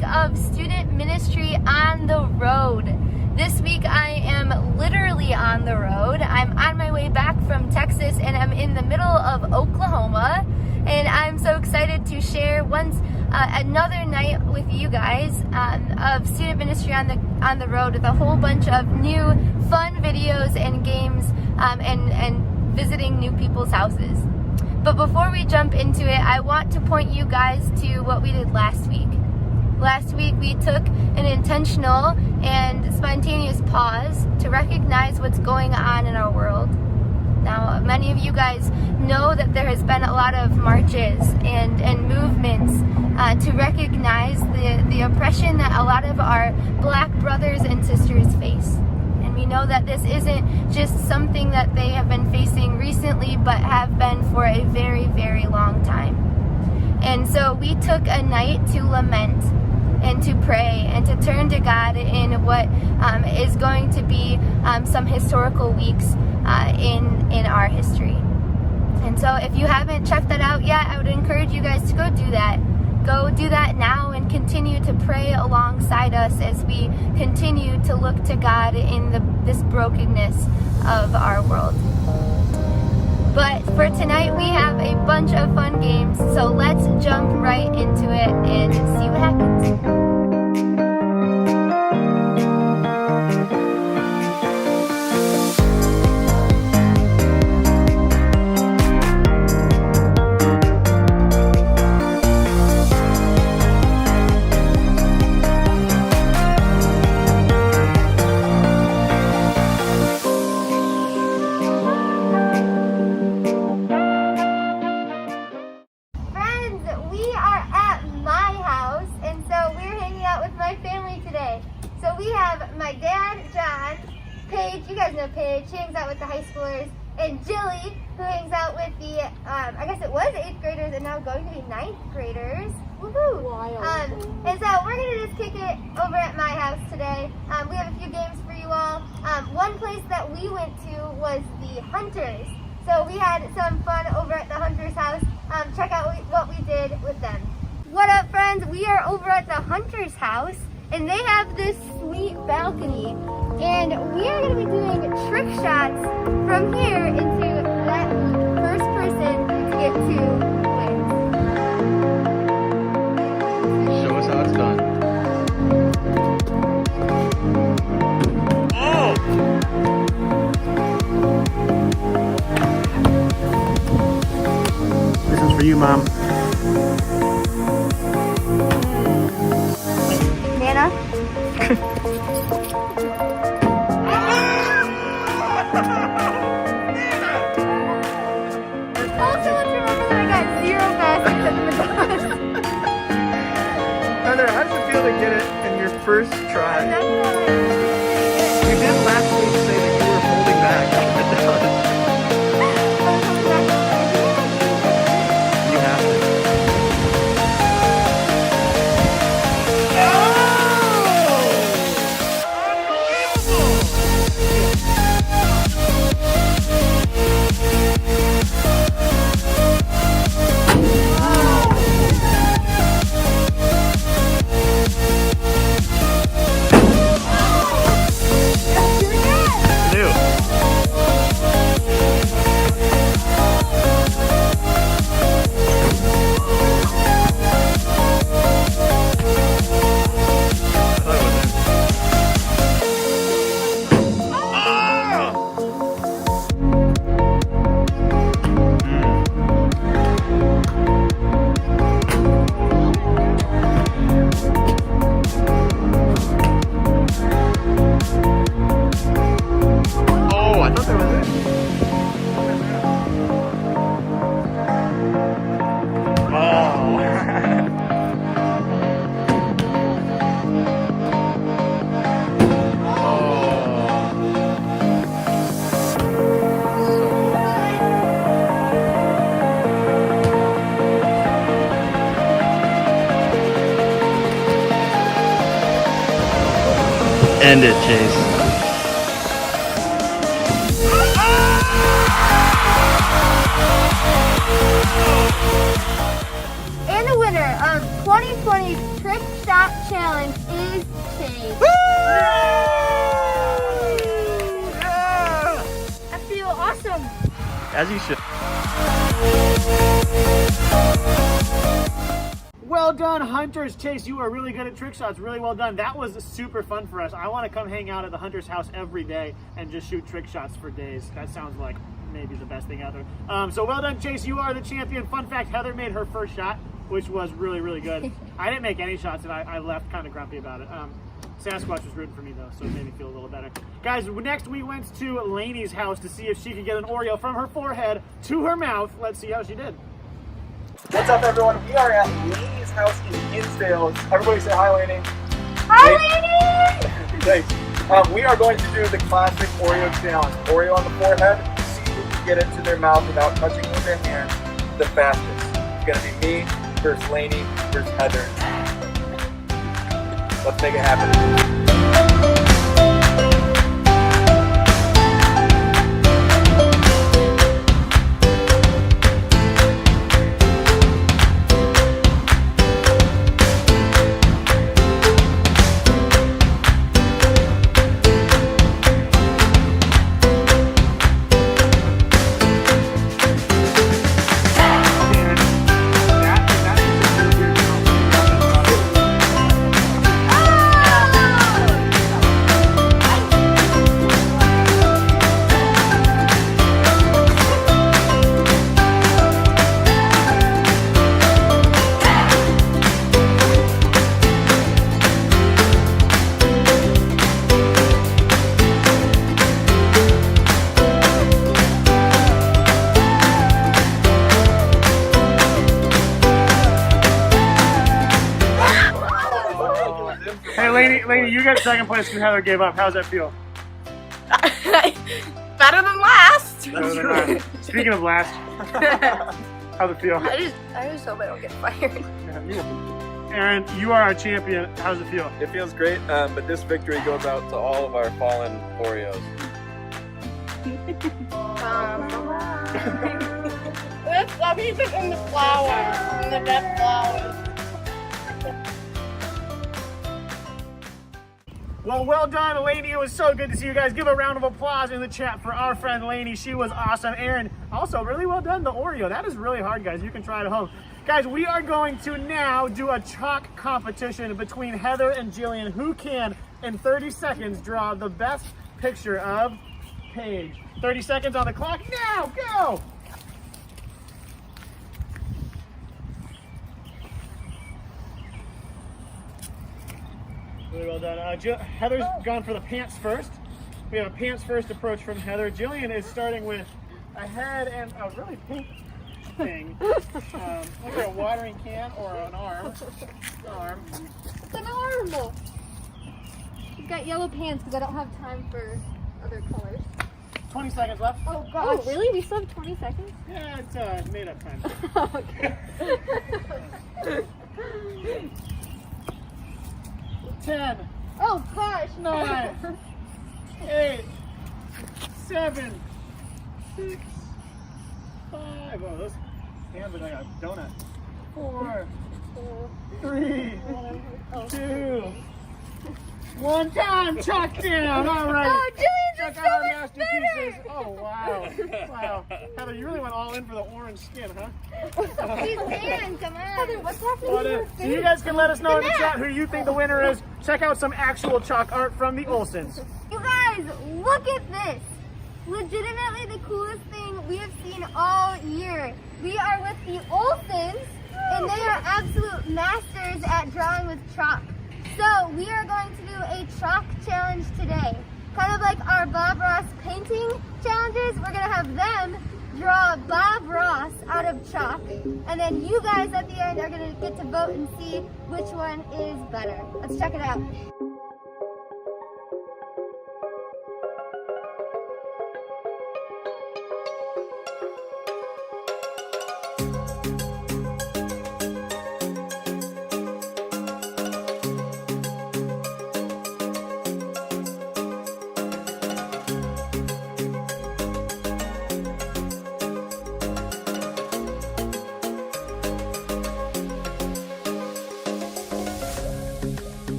week of student ministry on the road. This week I am literally on the road. I'm on my way back from Texas and I'm in the middle of Oklahoma, and I'm so excited to share another night with you guys of student ministry on the road with a whole bunch of new fun videos and games and visiting new people's houses. But before we jump into it, I want to point you guys to what we did last week. Last week we took an intentional and spontaneous pause to recognize what's going on in our world. Now, many of you guys know that there has been a lot of marches and movements to recognize the oppression that a lot of our Black brothers and sisters face. And we know that this isn't just something that they have been facing recently, but have been for a very, very long time. And so we took a night to lament and to pray and to turn to God in what is going to be some historical weeks in our history. And so if you haven't checked that out yet, I would encourage you guys to go do that. Go do that now and continue to pray alongside us as we continue to look to God in this brokenness of our world. But for tonight, we have a bunch of fun games, so let's jump right into it and see what happens. My dad, John, Paige, you guys know Paige, she hangs out with the high schoolers, and Jilly, who hangs out with the, I guess it was 8th graders and now going to be 9th graders. Woohoo! And so we're going to just kick it over at my house today. We have a few games for you all. One place that we went to was the Hunters. So we had some fun over at the Hunters house. Check out what we did with them. What up, friends? We are over at the Hunters house, and they have this sweet balcony, and we are going to be doing trick shots from here into that first person to get to wins. Show us how it's done. Oh! This is for you, Mom. Nana? Also, let's remember that I got 0 baskets in the bus. Heather, how does it feel to get it in your first try? That's why. You did last week say that you were holding back on the done. You have to. End it, Chase. And the winner of 2020 Trick shot challenge is Chase. Yeah! I feel awesome. As you should. Well done, Hunters. Chase, you are really good at trick shots. Really well done. That was super fun for us. I want to come hang out at the Hunter's house every day and just shoot trick shots for days. That sounds like maybe the best thing ever. So well done, Chase. You are the champion. Fun fact, Heather made her first shot, which was really, really good. I didn't make any shots, and I left kind of grumpy about it. Sasquatch was rooting for me, though, so it made me feel a little better. Guys, next we went to Lainey's house to see if she could get an Oreo from her forehead to her mouth. Let's see how she did. What's up, everyone? We are at Lainey's house in Hinsdale. Everybody say hi, Lainey. Hi, Lainey! Thanks. We are going to do the classic Oreo challenge. Oreo on the forehead. See who can get it to their mouth without touching it with their hands the fastest. It's going to be me versus Lainey versus Heather. Let's make it happen. Hey, Lainey, you got second place because Heather gave up. How's that feel? Better than last. Better than last. Speaking of last, how's it feel? I just hope I don't get fired. Aaron, you are our champion. How's it feel? It feels great, but this victory goes out to all of our fallen Oreos. There's some even in the flowers, in the dead flowers. Well done, Lainey. It was so good to see you guys. Give a round of applause in the chat for our friend Lainey. She was awesome. Aaron, also really well done, the Oreo. That is really hard, guys. You can try it at home. Guys, we are going to now do a chalk competition between Heather and Jillian. Who can, in 30 seconds, draw the best picture of Paige? 30 seconds on the clock. Now, go! Really well done. Heather's gone for the pants first. We have a pants first approach from Heather. Jillian is starting with a head and a really pink thing. Like a watering can or an arm. It's an arm. She's got yellow pants because I don't have time for other colors. 20 seconds left. Oh gosh. Oh really? We still have 20 seconds? Yeah, it's made up time. Okay. 10. Oh gosh. 9. 8. 7. 6. 5. Oh, those hands look like a donut. 4. 3. 2. 1 time. Chalk down. All right. Oh, Jillian Check just out our finished masterpieces. better. Oh wow. Wow. Heather, you really went all in for the orange skin, huh? She's tan, come on. Heather, what's happening to your So face? you guys can let us know in the chat who you think the winner is. Check out some actual chalk art from the Olsons. You guys, look at this. Legitimately the coolest thing we have seen all year. We are with the Olsons, and they are absolute masters at drawing with chalk. So we are going to do a chalk challenge today. Kind of like our Bob Ross painting challenges, we're going to have them draw Bob Ross out of chalk. And then you guys at the end are going to get to vote and see which one is better. Let's check it out.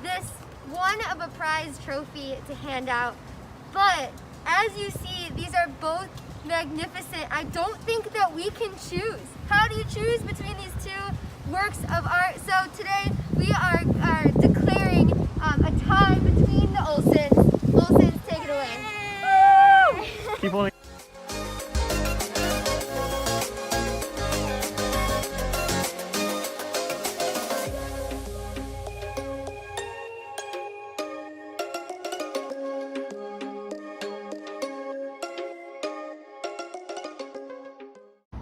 this one of a prize trophy to hand out, but as you see, these are both magnificent. I don't think that we can choose. How do you choose between these two works of art? So today we are declaring a tie between the Olsens. Olsens, take it away. Keep holding.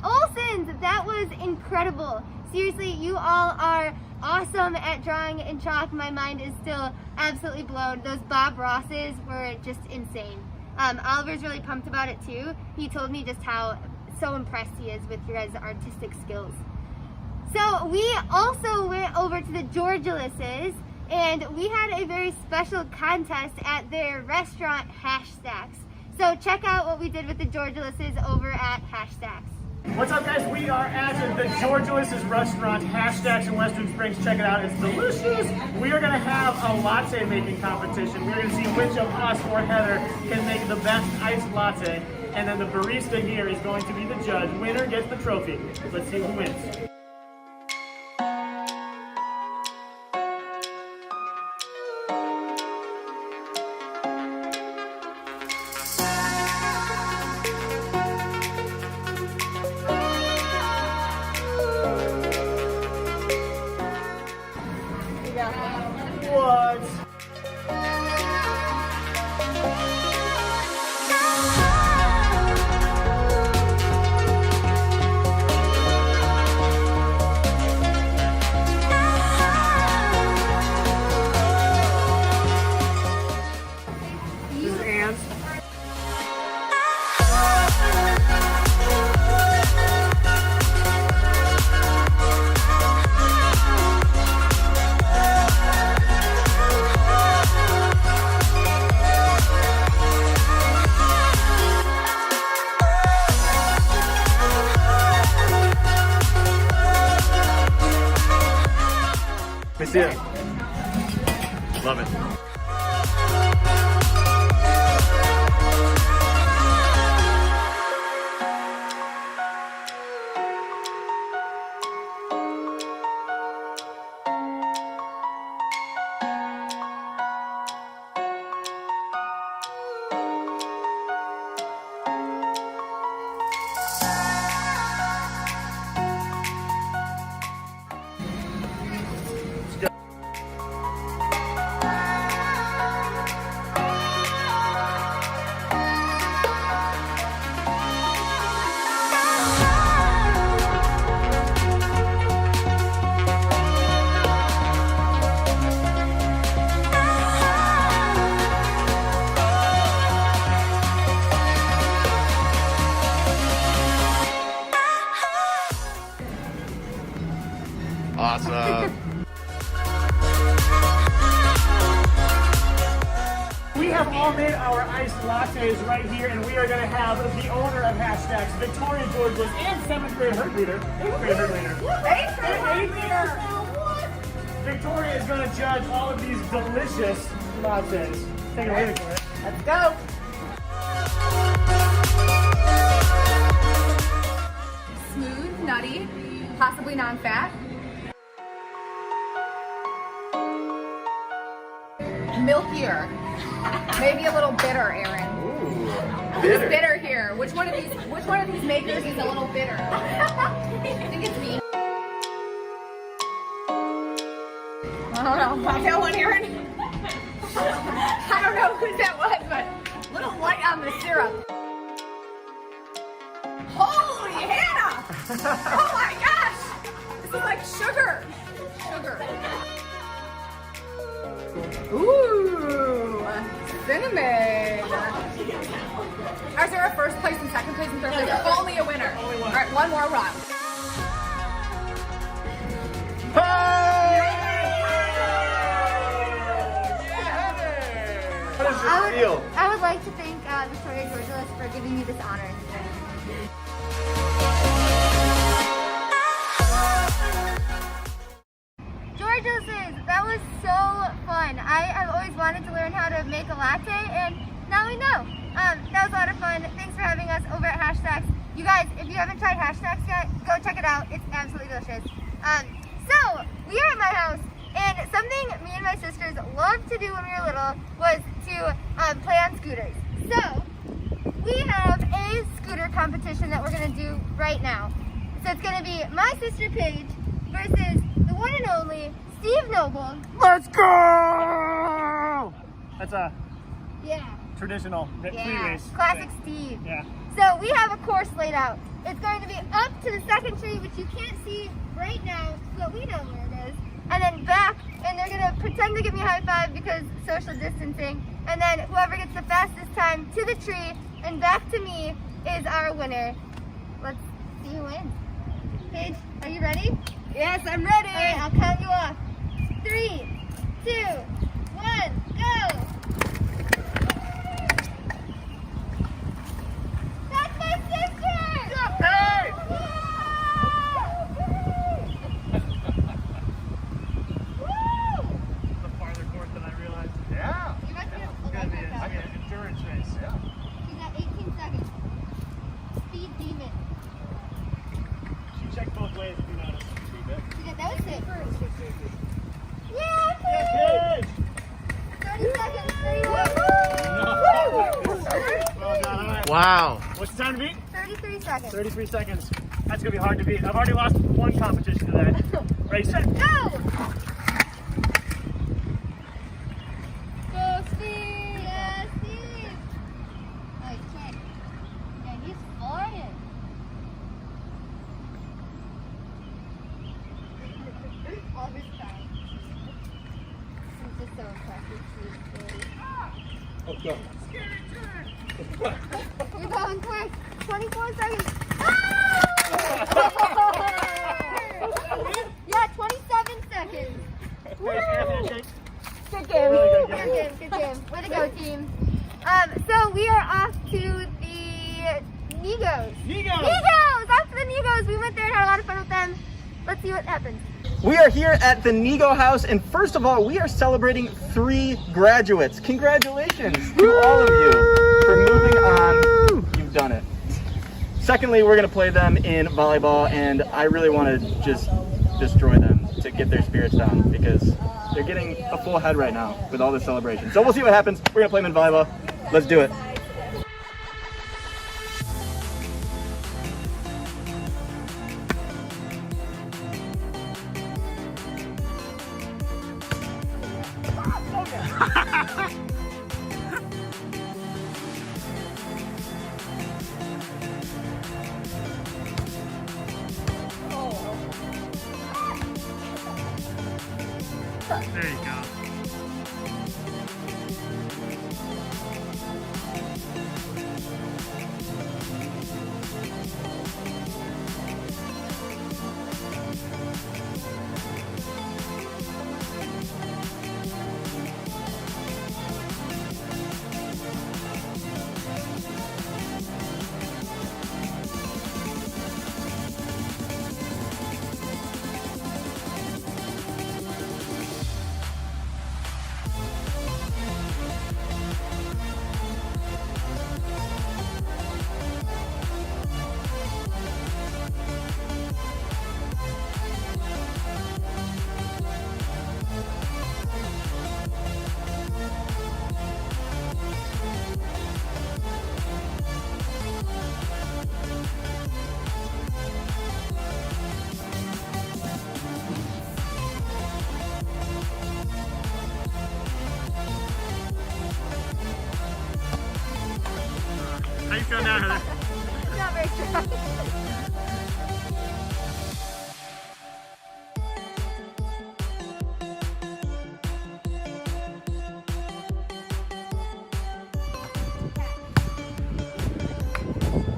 Olsens, that was incredible. Seriously, you all are awesome at drawing in chalk. My mind is still absolutely blown. Those Bob Rosses were just insane. Oliver's really pumped about it too. He told me just how so impressed he is with your guys' artistic skills. So we also went over to the Georgiouses and we had a very special contest at their restaurant, Hashtacks. So check out what we did with the Georgiouses over at Hashtacks. What's up, guys? We are at the Georgiouses restaurant, Hashtacks in Western Springs. Check it out. It's delicious. We are going to have a latte making competition. We're going to see which of us or Heather can make the best iced latte. And then the barista here is going to be the judge. Winner gets the trophy. Let's see who wins. What? This is Anne's. Let me see it. Love it. Awesome. We have all made our iced lattes right here, and we are going to have the owner of Hashtags, Victoria Georgiouses, and 7th grade herd leader. 8th grade herd leader. 8th grade. Victoria is going to judge all of these delicious lattes. Take it away, Victoria. Let's go. Smooth, nutty, possibly non-fat. Milkier. Maybe a little bitter, Aaron. Ooh, Who's bitter here? Which one of these makers is a little bitter? I think it's me. I don't know. I got one, Aaron. I don't know who that was, but a little light on the syrup. Holy Hannah! Oh my gosh! This is like sugar. Sugar. Ooh, cinnamon. Is there a first place and second place and third place? Only a winner. Only one. All right, one more round. How does it feel? I would like to thank Victoria Georgiouses for giving me this honor. Georgiouses, that was so fun. I have always wanted to learn how to make a latte, and now we know. That was a lot of fun. Thanks for having us over at Hashtags. You guys, if you haven't tried Hashtags yet, go check it out. It's absolutely delicious. So, we are at my house, and something me and my sisters loved to do when we were little was to play on scooters. So, we have a scooter competition that we're going to do right now. So it's going to be my sister Paige versus the one and only Steve Noble. Let's go! That's a Yeah. traditional free race. Classic Steve. Yeah. So we have a course laid out. It's going to be up to the second tree, which you can't see right now, but we know where it is. And then back, and they're going to pretend to give me a high five because social distancing. And then whoever gets the fastest time to the tree and back to me is our winner. Let's see who wins. Paige, are you ready? Yes, I'm ready. All right, I'll count you off. 3, 2, 1, go! That's my sister! Hey! Woo! It's a farther course than I realized. Yeah. You might be It's gonna be an endurance race. Yeah. She's at 18 seconds. Speed demon. She checked both ways if you noticed. Yeah, that was it. Yeah, Yeah, Paige! Paige! 30 seconds, 31. Well done. All right. Wow. What's the time to beat? 33 seconds. 33 seconds. That's gonna be hard to beat. I've already lost one competition today. Ready, set, go! Go, Steve! Yeah, Steve! Oh, he can't. Yeah, he's flying. All his time. I'm just so impressed with Steve's ability. You're going quick. 24 seconds. Yeah, 27 seconds. Woo! Good game. Really good Good game. game. Good game. Way to go, team. So we are off to the Negos. Negos! Off to the Negos. We went there and had a lot of fun with them. Let's see what happens. We are here at the Nego House, and first of all, we are celebrating 3 graduates. Congratulations to all of you for moving on. You've done it. Secondly, we're going to play them in volleyball, and I really want to just destroy them to get their spirits down because they're getting a full head right now with all this celebration. So we'll see what happens. We're going to play them in volleyball. Let's do it. There you go. How you feel now, Heather? Not very strong.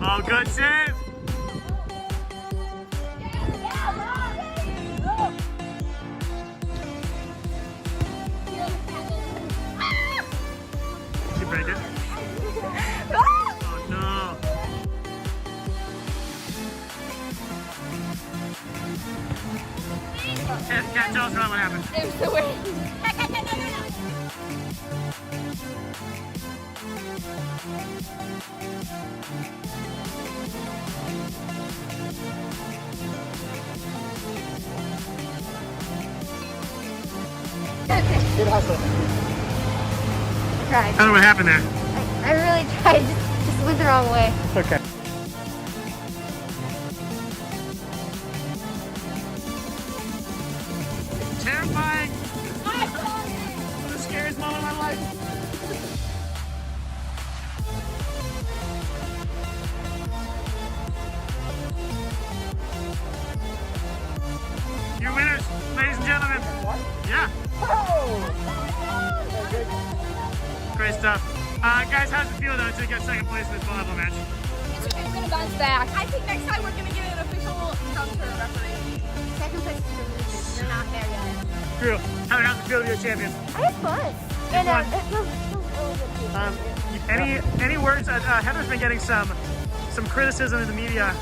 Oh, good save. Did you break it? Oh no. Can't tell us what happened. It was the way. Good hustle. Tried. I don't know what happened there. I really tried. Just went the wrong way. Okay. Terrifying. The scariest moment of my life. Your winners, ladies and gentlemen. Yeah. Great stuff. Guys, how's it feel though to get second place in this volleyball match? It's okay, we're gonna bounce back. I think next time we're gonna get an official counter referee. Second place is for losers. They're not there yet. True. Heather, how's it feel to be a champion? I had fun. And it feels really good too. Any words? Heather's been getting some criticism in the media,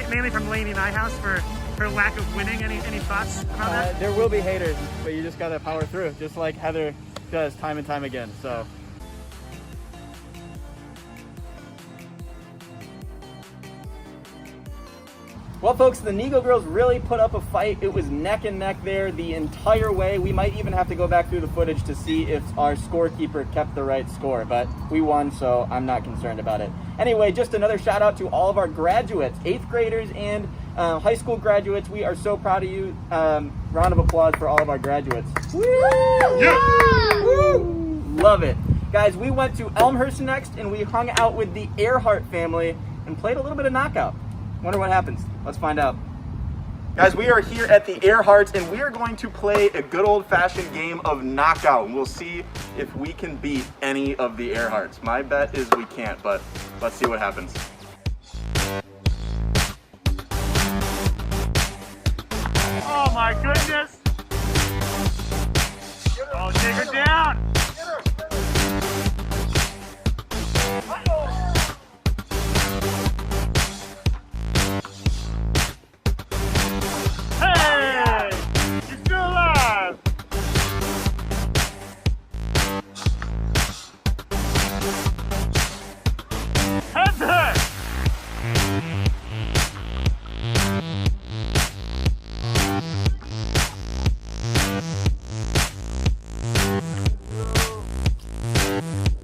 mainly from Lainey Nyhouse for her lack of winning. Any thoughts about that? There will be haters, but you just gotta power through, just like Heather does time and time again. So. Well, folks, the Nego girls really put up a fight. It was neck and neck there the entire way. We might even have to go back through the footage to see if our scorekeeper kept the right score, but we won, so I'm not concerned about it. Anyway, just another shout out to all of our graduates, 8th graders and high school graduates. We are so proud of you. Round of applause for all of our graduates. Woo! Yeah. Woo! Love it. Guys, we went to Elmhurst next, and we hung out with the Earhart family and played a little bit of knockout. Wonder what happens. Let's find out. Guys, we are here at the Earharts, and we are going to play a good old-fashioned game of knockout, and we'll see if we can beat any of the Earharts. My bet is we can't, but let's see what happens. Oh my goodness! Oh, take her down! Hey! You're still alive! Heather!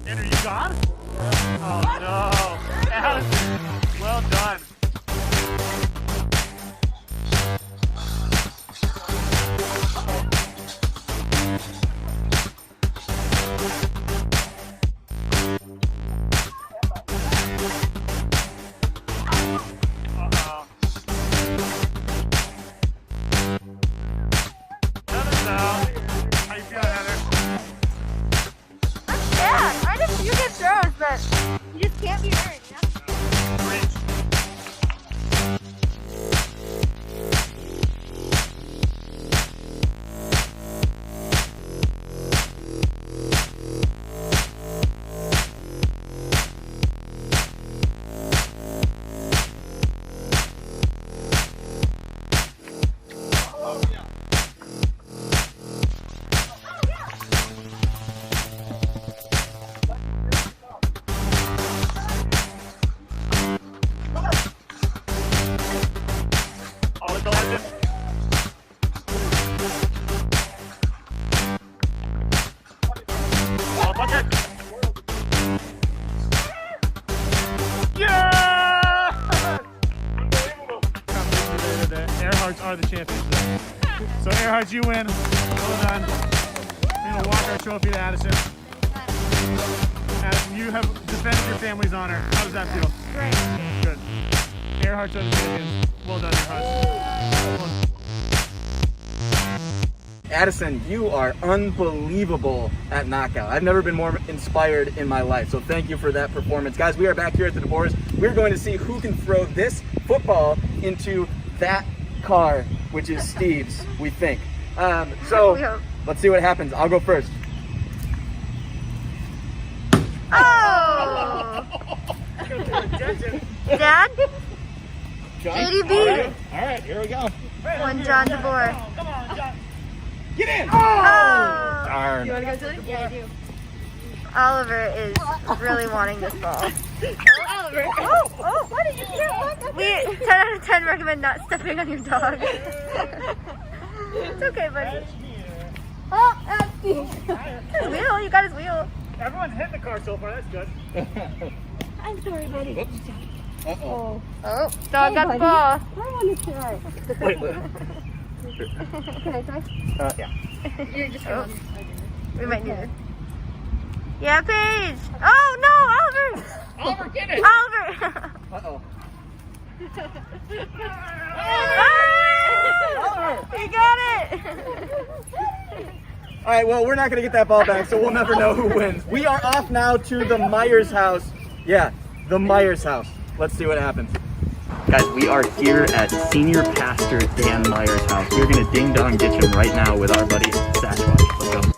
And are you gone? Oh no. Alice, well done. Heather's out. How you feeling, Heather? Yeah, I just you get throws, but you just can't be hurt, you know? Great. Oh, it's all like this. Oh, bucket. Yeah! The Earharts are the champions. So Earharts, you win. Well done. We're gonna walk our trophy to Addison. Addison, you have defended your family's honor. How does that feel? Great. Good. Earharts are the champions. Well done, Earharts. Addison, you are unbelievable at knockout. I've never been more inspired in my life, so thank you for that performance. Guys, we are back here at the DeBoers. We're going to see who can throw this football into that car, which is Steve's, we think. So let's see what happens. I'll go first. Oh! Dad? JDB. All right, here we go. One John DeBoer. Come on, John. Get in! Oh! Darn. You wanna go, Tilly? Yeah, I do. Oliver is really wanting this ball. Oliver. Oh, what did you do? We 10 out of 10 recommend not stepping on your dog. It's okay, buddy. Oh, His wheel, you got his wheel. Everyone's hit the car so far. That's good. I'm sorry, buddy. Oh, dog got the ball. I want to try. Can I try? Yeah. You're just We might need it. Yeah, Paige. Oh no, Oliver. Oliver, get it. Oliver. Uh-oh. You got it. All right, well, we're not going to get that ball back, so we'll never know who wins. We are off now to the Myers house. Yeah, the Myers house. Let's see what happens. Guys, we are here at Senior Pastor Dan Myers' house. We're going to ding-dong ditch him right now with our buddy Sasquatch. Let's go.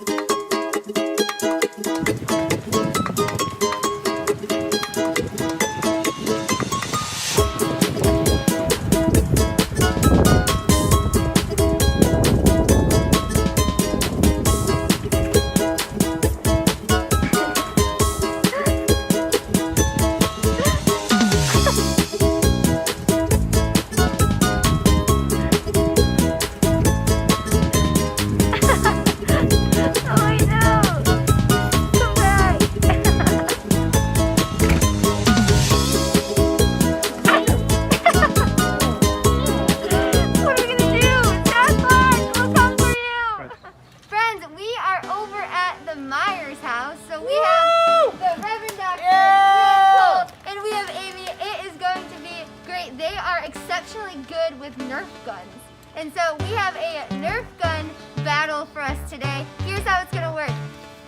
exceptionally good with Nerf guns. And so we have a Nerf gun battle for us today. Here's how it's gonna work.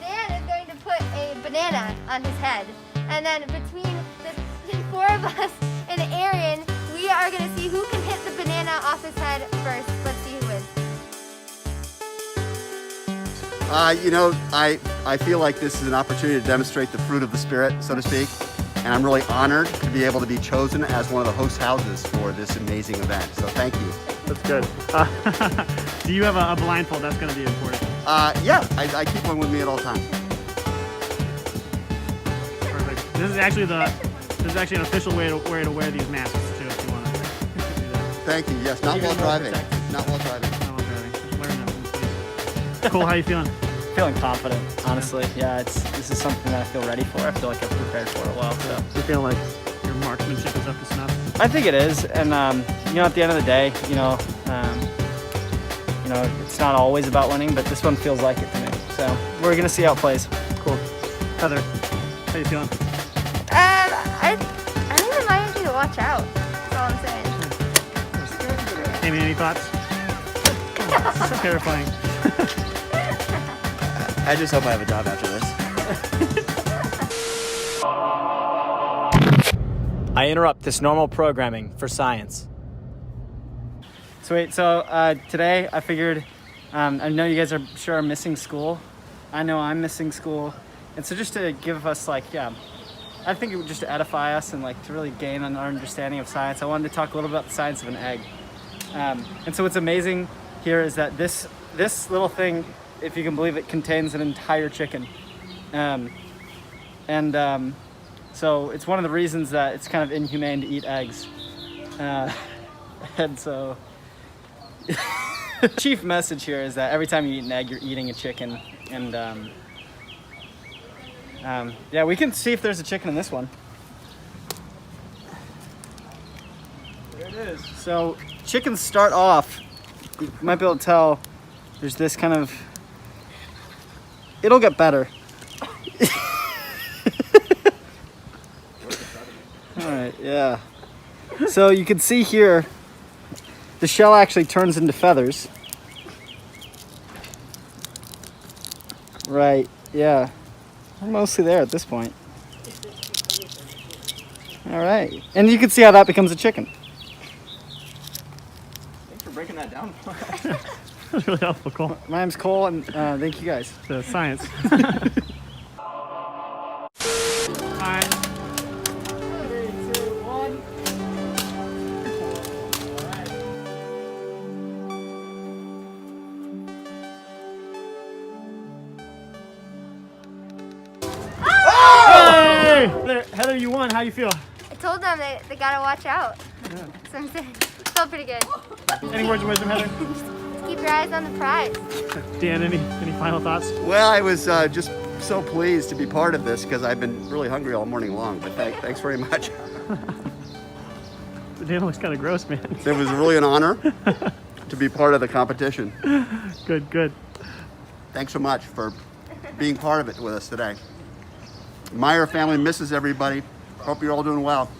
Dan is going to put a banana on his head. And then between the four of us and Aaron, we are gonna see who can hit the banana off his head first. Let's see who wins. I feel like this is an opportunity to demonstrate the fruit of the Spirit, so to speak. And I'm really honored to be able to be chosen as one of the host houses for this amazing event. So thank you. That's good. Do you have a blindfold? That's going to be important. Yeah, I keep one with me at all times. Perfect. This is actually an official way to wear these masks too, if you want to do that. Thank you. Yes, not while driving. Not while driving. Not while driving. Just learn them, please. Cool. How you feeling? Feeling confident, honestly. Yeah, this is something that I feel ready for. I feel like I've prepared for it well. So You feel like your marksmanship is up to snuff? I think it is, and at the end of the day, it's not always about winning, but this one feels like it to me. So we're gonna see how it plays. Cool. Heather, how you feeling? I think the Myers need to watch out. That's all I'm saying. Amy, any thoughts? It's terrifying. I just hope I have a job after this. I interrupt this normal programming for science. Sweet. So today I figured, I know you guys are missing school. I know I'm missing school. And so just to give us I think it would just to edify us and to really gain an understanding of science, I wanted to talk a little about the science of an egg. And so what's amazing here is that this little thing, if you can believe it, contains an entire chicken. So it's one of the reasons that it's kind of inhumane to eat eggs. And so the chief message here is that every time you eat an egg, you're eating a chicken. And yeah, we can see if there's a chicken in this one. There it is. So chickens start off, you might be able to tell, there's this kind of, it'll get better. All right, yeah. So you can see here, the shell actually turns into feathers. Right, yeah. We're mostly there at this point. All right, and you can see how that becomes a chicken. Thanks for breaking that down. That's really helpful, Cole. My name's Cole, and thank you guys. The science. Alright. 3, 2, 1. Hey! Heather, you won. How you feel? I told them they gotta watch out. So I'm saying, felt pretty good. Any words of wisdom, Heather? Keep keep your eyes on the prize. Dan, any final thoughts? Well, I was just so pleased to be part of this because I've been really hungry all morning long, but thanks very much. Dan looks kind of gross, man. It was really an honor to be part of the competition. Good. Thanks so much for being part of it with us today. Meyer family misses everybody. Hope you're all doing well.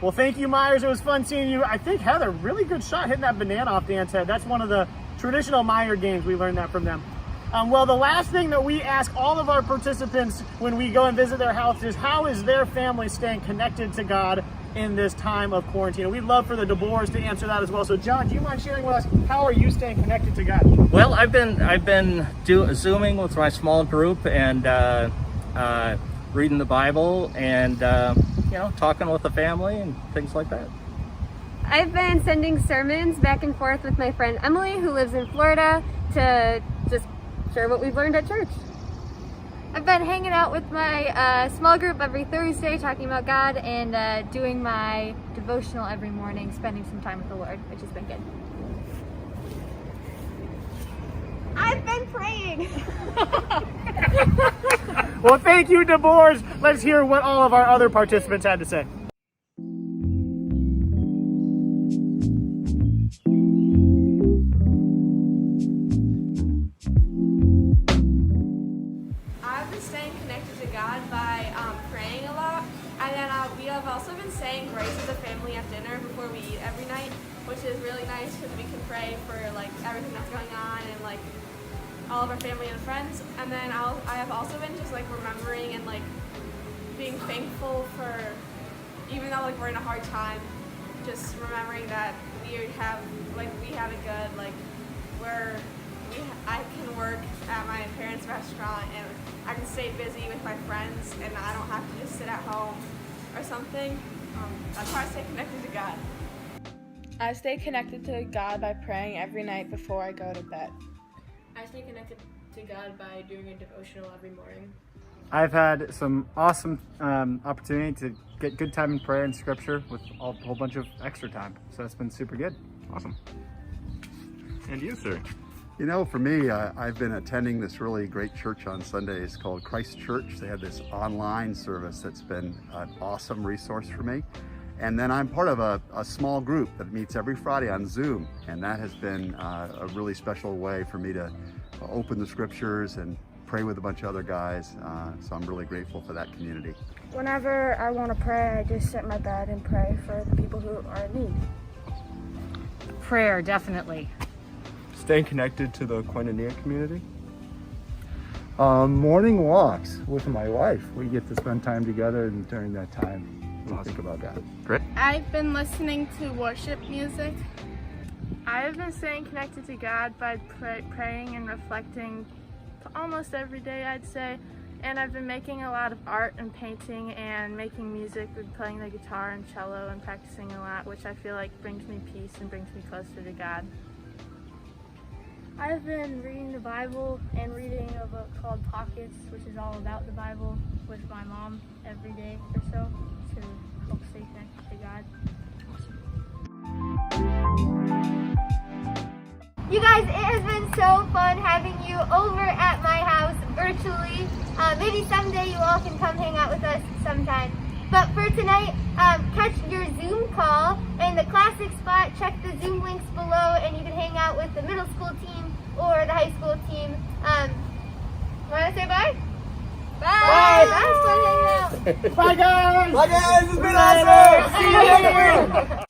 Well, thank you, Myers. It was fun seeing you. I think Heather, really good shot hitting that banana off Dan's head. That's one of the traditional Meyer games. We learned that from them. Well, the last thing that we ask all of our participants when we go and visit their house is how is their family staying connected to God in this time of quarantine? And we'd love for the DeBoers to answer that as well. So, John, do you mind sharing with us, how are you staying connected to God? Well, I've been Zooming with my small group and reading the Bible and talking with the family and things like that. I've been sending sermons back and forth with my friend Emily, who lives in Florida, to just share what we've learned at church. I've been hanging out with my small group every Thursday, talking about God, and doing my devotional every morning, spending some time with the Lord, which has been good. I've been praying. Well, thank you, DeBoers. Let's hear what all of our other participants had to say. I've been staying connected to God by praying a lot, and then we have also been saying grace as a family at dinner before we eat every night, which is really nice because we can pray for everything that's going on and all of our family and friends. And then I have also been just remembering and being thankful for, even though we're in a hard time, just remembering that we have it good. I can work at my parents' restaurant and I can stay busy with my friends and I don't have to just sit at home or something. That's how I stay connected to God. I stay connected to God by praying every night before I go to bed. I stay connected to God by doing a devotional every morning. I've had some awesome opportunity to get good time in prayer and scripture with a whole bunch of extra time. So it's been super good. Awesome. And you, sir? You know, for me, I've been attending this really great church on Sundays called Christ Church. They have this online service that's been an awesome resource for me. And then I'm part of a small group that meets every Friday on Zoom. And that has been a really special way for me to open the scriptures and pray with a bunch of other guys. So I'm really grateful for that community. Whenever I want to pray, I just sit in my bed and pray for the people who are in need. Prayer, definitely. Staying connected to the Koinonia community. Morning walks with my wife. We get to spend time together, and during that time, we think about God. Great. I've been listening to worship music. I've been staying connected to God by praying and reflecting almost every day, I'd say. And I've been making a lot of art and painting and making music and playing the guitar and cello and practicing a lot, which I feel like brings me peace and brings me closer to God. I've been reading the Bible and reading a book called Pockets, which is all about the Bible, with my mom every day or so to help stay connected to God. You guys, it has been so fun having you over at my house virtually. Maybe someday you all can come hang out with us sometime. But for tonight, catch your Zoom call in the classic spot. Check the Zoom links below and you can hang out with the middle school team or the high school team. Want to say bye? Bye! Bye! Bye! Bye, guys! Bye, guys! It's been awesome! See you later!